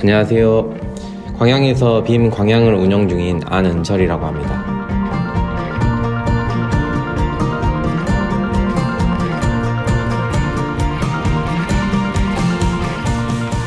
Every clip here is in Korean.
안녕하세요. 광양에서 빔 광양을 운영 중인 안은철이라고 합니다.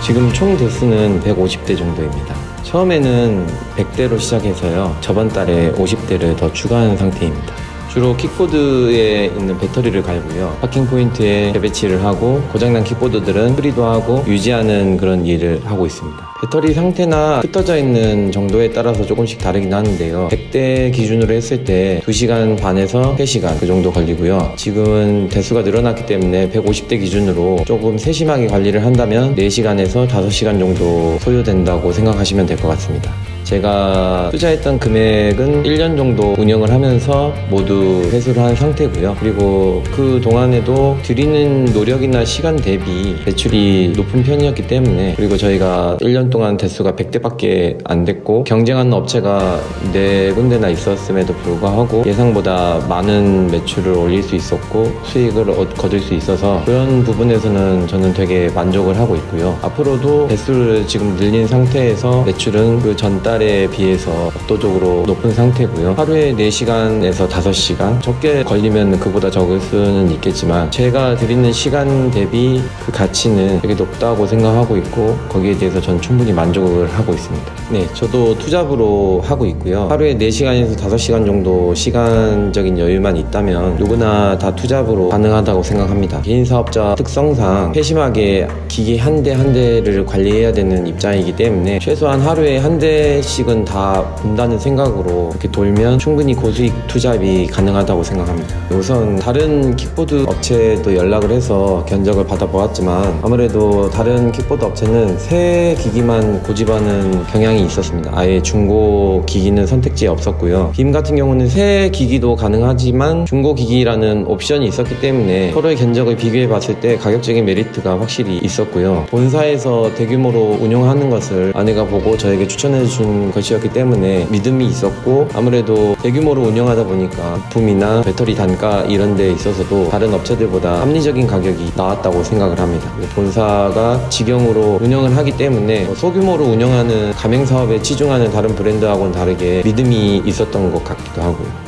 지금 총 대수는 150대 정도입니다. 처음에는 100대로 시작해서요, 저번 달에 50대를 더 추가한 상태입니다. 주로 킥보드에 있는 배터리를 갈고요, 파킹 포인트에 재배치를 하고, 고장난 킥보드들은 수리도 하고 유지하는 그런 일을 하고 있습니다. 배터리 상태나 흩어져 있는 정도에 따라서 조금씩 다르긴 하는데요, 100대 기준으로 했을 때 2시간 반에서 3시간 그 정도 걸리고요. 지금은 대수가 늘어났기 때문에 150대 기준으로 조금 세심하게 관리를 한다면 4시간에서 5시간 정도 소요된다고 생각하시면 될 것 같습니다. 제가 투자했던 금액은 1년 정도 운영을 하면서 모두 회수를 한 상태고요. 그리고 그 동안에도 들이는 노력이나 시간 대비 매출이 높은 편이었기 때문에, 그리고 저희가 1년 동안 대수가 100대밖에 안 됐고 경쟁하는 업체가 4군데나 있었음에도 불구하고 예상보다 많은 매출을 올릴 수 있었고 수익을 거둘 수 있어서, 그런 부분에서는 저는 되게 만족을 하고 있고요. 앞으로도 대수를 지금 늘린 상태에서 매출은 그 전달에 비해서 압도적으로 높은 상태고요. 하루에 4시간에서 5시간, 적게 걸리면 그보다 적을 수는 있겠지만 제가 드리는 시간 대비 그 가치는 되게 높다고 생각하고 있고, 거기에 대해서 전 충분히 만족을 하고 있습니다. 네, 저도 투잡으로 하고 있고요. 하루에 4시간에서 5시간 정도 시간적인 여유만 있다면 누구나 다 투잡으로 가능하다고 생각합니다. 개인 사업자 특성상 세심하게 기기 한 대 한 대를 관리해야 되는 입장이기 때문에 최소한 하루에 한 대씩은 다 본다는 생각으로 이렇게 돌면 충분히 고수익 투잡이 가능하다고 생각합니다. 우선 다른 킥보드 업체도 연락을 해서 견적을 받아보았지만 아무래도 다른 킥보드 업체는 새 기기만 고집하는 경향이 있었습니다. 아예 중고 기기는 선택지에 없었고요. 빔 같은 경우는 새 기기도 가능하지만 중고 기기라는 옵션이 있었기 때문에 서로의 견적을 비교해 봤을 때 가격적인 메리트가 확실히 있었고요. 본사에서 대규모로 운영하는 것을 아내가 보고 저에게 추천해 준 것이었기 때문에 믿음이 있었고, 아무래도 대규모로 운영하다 보니까 부품이나 배터리 단가 이런 데 있어서도 다른 업체들보다 합리적인 가격이 나왔다고 생각을 합니다. 본사가 직영으로 운영을 하기 때문에 소규모로 운영하는 가맹사업에 치중하는 다른 브랜드하고는 다르게 믿음이 있었던 것 같기도 하고요.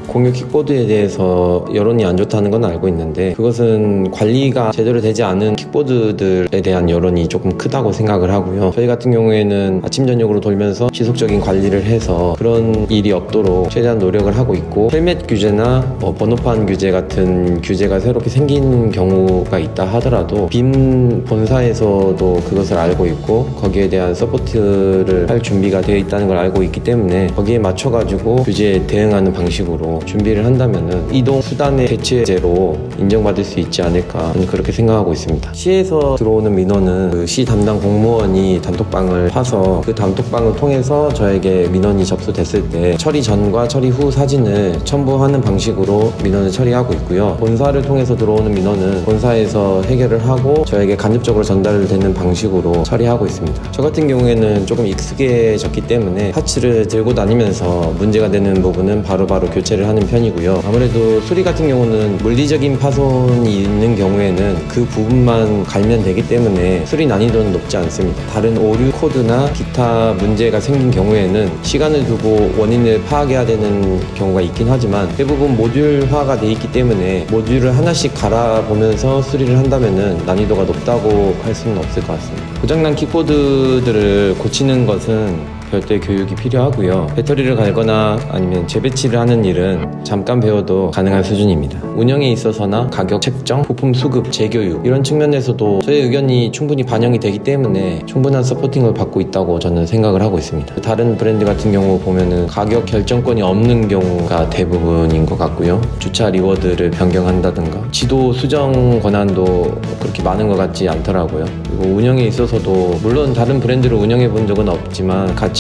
공유 킥보드에 대해서 여론이 안 좋다는 건 알고 있는데, 그것은 관리가 제대로 되지 않은 킥보드들에 대한 여론이 조금 크다고 생각을 하고요. 저희 같은 경우에는 아침 저녁으로 돌면서 지속적인 관리를 해서 그런 일이 없도록 최대한 노력을 하고 있고, 헬멧 규제나 번호판 규제 같은 규제가 새롭게 생긴 경우가 있다 하더라도 빔 본사에서도 그것을 알고 있고 거기에 대한 서포트를 할 준비가 되어 있다는 걸 알고 있기 때문에 거기에 맞춰가지고 규제에 대응하는 방식으로 준비를 한다면은 이동 수단의 대체제로 인정받을 수 있지 않을까, 저는 그렇게 생각하고 있습니다. 시에서 들어오는 민원은 그 시 담당 공무원이 단톡방을 파서 그 단톡방을 통해서 저에게 민원이 접수됐을 때 처리 전과 처리 후 사진을 첨부하는 방식으로 민원을 처리하고 있고요. 본사를 통해서 들어오는 민원은 본사에서 해결을 하고 저에게 간접적으로 전달되는 방식으로 처리하고 있습니다. 저 같은 경우에는 조금 익숙해졌기 때문에 파츠를 들고 다니면서 문제가 되는 부분은 바로바로 교체를 하는 편이고요. 아무래도 수리 같은 경우는 물리적인 파손이 있는 경우에는 그 부분만 갈면 되기 때문에 수리 난이도는 높지 않습니다. 다른 오류 코드나 기타 문제가 생긴 경우에는 시간을 두고 원인을 파악해야 되는 경우가 있긴 하지만 대부분 모듈화가 돼 있기 때문에 모듈을 하나씩 갈아보면서 수리를 한다면 난이도가 높다고 할 수는 없을 것 같습니다. 고장난 킥보드들을 고치는 것은 별도의 교육이 필요하고요. 배터리를 갈거나 아니면 재배치를 하는 일은 잠깐 배워도 가능한 수준입니다. 운영에 있어서나 가격 책정, 부품 수급, 재교육 이런 측면에서도 저의 의견이 충분히 반영이 되기 때문에 충분한 서포팅을 받고 있다고 저는 생각을 하고 있습니다. 다른 브랜드 같은 경우 보면은 가격 결정권이 없는 경우가 대부분인 것 같고요. 주차 리워드를 변경한다든가 지도 수정 권한도 그렇게 많은 것 같지 않더라고요. 그리고 운영에 있어서도 물론 다른 브랜드를 운영해 본 적은 없지만 같이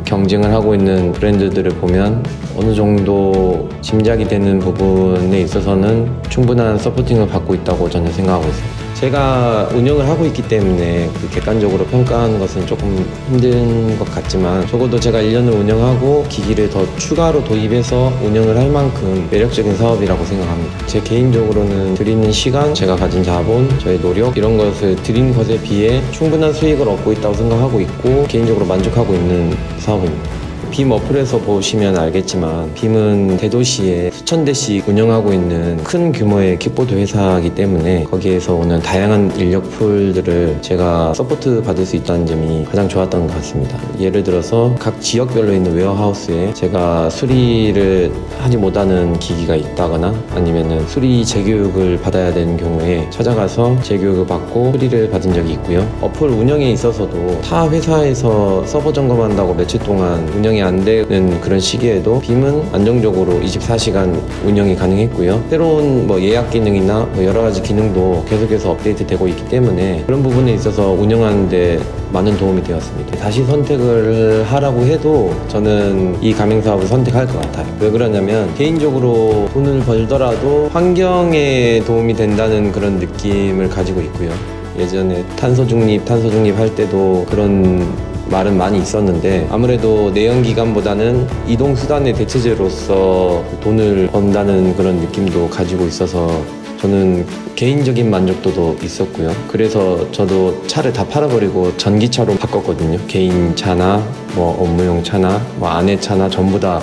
경쟁을 하고 있는 브랜드들을 보면 어느 정도 짐작이 되는 부분에 있어서는 충분한 서포팅을 받고 있다고 저는 생각하고 있습니다. 제가 운영을 하고 있기 때문에 그 객관적으로 평가하는 것은 조금 힘든 것 같지만 적어도 제가 1년을 운영하고 기기를 더 추가로 도입해서 운영을 할 만큼 매력적인 사업이라고 생각합니다. 제 개인적으로는 드리는 시간, 제가 가진 자본, 저의 노력 이런 것을 드린 것에 비해 충분한 수익을 얻고 있다고 생각하고 있고 개인적으로 만족하고 있는 사업입니다. 빔 어플에서 보시면 알겠지만 빔은 대도시에 수천 대씩 운영하고 있는 큰 규모의 킥보드 회사이기 때문에 거기에서 오는 다양한 인력풀들을 제가 서포트 받을 수 있다는 점이 가장 좋았던 것 같습니다. 예를 들어서 각 지역별로 있는 웨어하우스에 제가 수리를 하지 못하는 기기가 있다거나 아니면은 수리 재교육을 받아야 되는 경우에 찾아가서 재교육을 받고 수리를 받은 적이 있고요. 어플 운영에 있어서도 타 회사에서 서버 점검한다고 며칠 동안 운영이 안 되는 그런 시기에도 빔은 안정적으로 24시간 운영이 가능했고요. 새로운 예약 기능이나 여러 가지 기능도 계속해서 업데이트되고 있기 때문에 그런 부분에 있어서 운영하는 데 많은 도움이 되었습니다. 다시 선택을 하라고 해도 저는 이 가맹 사업을 선택할 것 같아요. 왜 그러냐면 개인적으로 돈을 벌더라도 환경에 도움이 된다는 그런 느낌을 가지고 있고요. 예전에 탄소 중립 할 때도 그런 말은 많이 있었는데 아무래도 내연기관보다는 이동수단의 대체제로서 돈을 번다는 그런 느낌도 가지고 있어서 저는 개인적인 만족도도 있었고요. 그래서 저도 차를 다 팔아버리고 전기차로 바꿨거든요. 개인 차나 업무용 차나 아내 차나 전부 다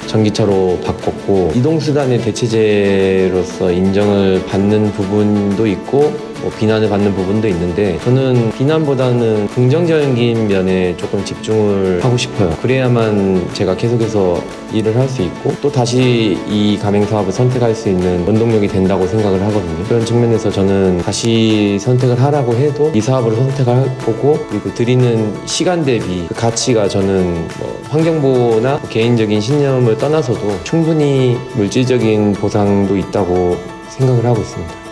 전기차로 바꿨고 이동수단의 대체제로서 인정을 받는 부분도 있고 비난을 받는 부분도 있는데 저는 비난보다는 긍정적인 면에 조금 집중을 하고 싶어요. 그래야만 제가 계속해서 일을 할 수 있고 또 다시 이 가맹 사업을 선택할 수 있는 원동력이 된다고 생각을 하거든요. 그런 측면에서 저는 다시 선택을 하라고 해도 이 사업을 선택할 거고 그리고 드리는 시간 대비 그 가치가 저는 환경보호나 개인적인 신념을 떠나서도 충분히 물질적인 보상도 있다고 생각을 하고 있습니다.